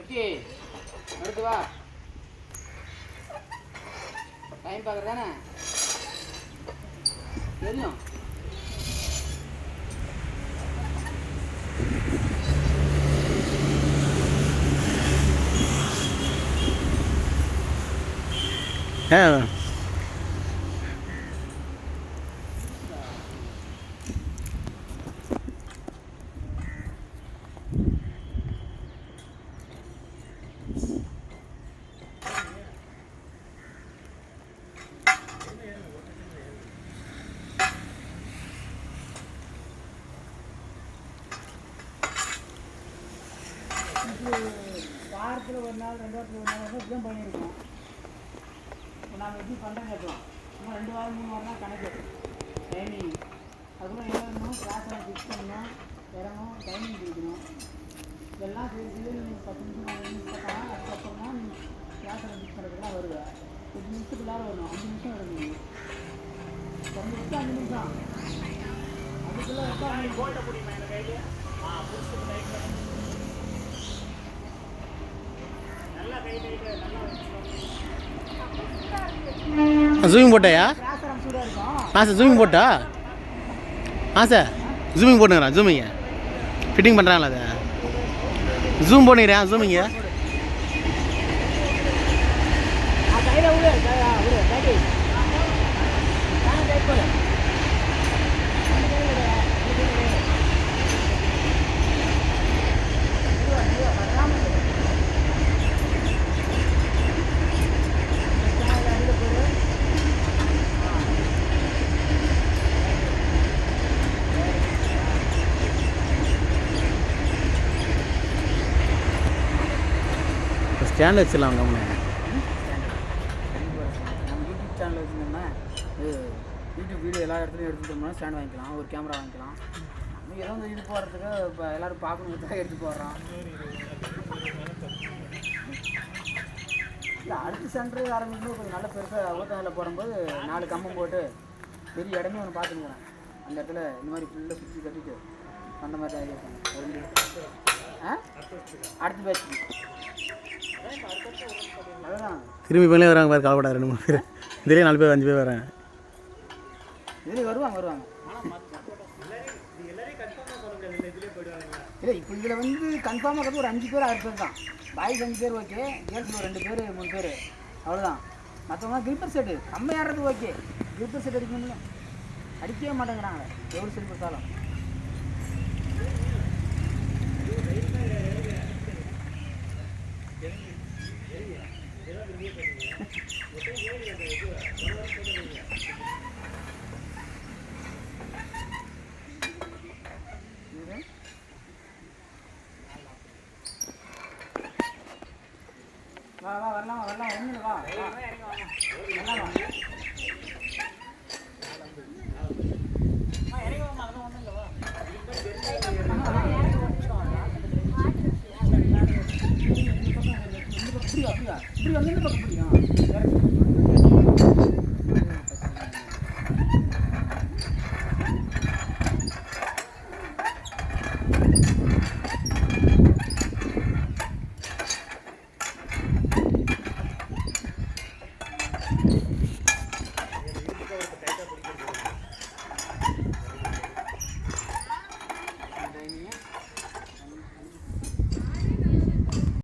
விக்கி எடுத்து வா. டைம் பார்க்குறது தானே தெரியும். வாரத்தில் ஒரு நாள் 2 வாரத்தில் ஒரு நாள் தான் இப்படிதான் பண்ணியிருக்கோம். இப்போ நாங்கள் எப்படி பண்ணுறோன்னு கேட்கலாம். இன்னும் 2 வாரம் 3 வாரம் தான் கணக்கு டைமிங். அதுக்கப்புறம் என்ன பண்ணணும், கிளாஸில் ஃபிக்ஸ் பண்ணணும், இறங்கும், டைமிங் பிடிக்கணும். இதெல்லாம் செய்து நீங்கள் 10 நிமிஷம் 15 நிமிஷம் பார்க்கலாம். அதுக்கப்புறம் தான் நீங்கள் கிளாஸில் ஃபிக்ஸ் பண்ணுறதுலாம் வருவேன். 8 நிமிஷத்துக்குள்ளார வரணும், 5 நிமிஷம் வரணும். கொஞ்சம் வச்சு 5 நிமிஷம் அதுக்குள்ளே வச்சா போட்ட முடியுமா எனக்கு கையில் ஜூமிங் போட்டாயா? ஜூமிங் போட்டா சார் ஜூமிங் போட்டுங்கிறான். ஜூமிங்க ஃபிட்டிங் பண்ணுறாங்களா? அதை ஜூம் போட்டுக்கிறேன். ஜூமிங்க ஸ்டாண்ட் வச்சிடலாம். அவங்க நம்ம யூடியூப் சேனல் வச்சுருந்தோம்னா யூடியூப் வீடியோ எல்லா இடத்துலையும் எடுத்துட்டோம்னா ஸ்டாண்ட் வாங்கிக்கலாம், ஒரு கேமரா வாங்கிக்கலாம். நம்ம ஏதோ வந்து இது போடுறதுக்கு இப்போ எல்லோரும் பார்க்கணுங்கிறதுக்காக எடுத்து போடுறோம். இல்லை அடுத்த சென்டர் ஆரம்பிக்கும்போது கொஞ்சம் நல்ல பெருசாக ஊத்தத்தில் போடும்போது 4 கம்பம் போட்டு பெரிய இடமே ஒன்று பார்த்துக்கிறேன். அந்த இடத்துல இந்த மாதிரி ஃபுல்லாக சுற்றி கட்டிட்டு அந்த மாதிரி தான் ஐடியா அடுத்து பேச்சு திரும்பி பண்ணி வராங்க பாரு. கவலைப்படாது. 2-3 பேர் இதுலேயே 4 பேர் 5 பேர் வரேன். இதுலேயே வருவாங்க. இல்லை இப்போ இதில் வந்து கன்ஃபார்மாக வந்து ஒரு 5 பேர் 6 பேர் தான். பாய்ஸ் 5 பேர் ஓகே, கேர்ள்ஸ் ஒரு 2 பேர் 3 பேர் அவ்வளோதான். மற்றவங்க கிரிப்பர் செட்டு நம்ம ஏறது ஓகே. கிரிப்பர் செட் அடிக்கணும்ல, அடிக்கவே மாட்டேங்கிறாங்க எவ்வளோ சரி கொடுத்தாலும். வா வரலாம் ஒன்று வா இப்படி வந்து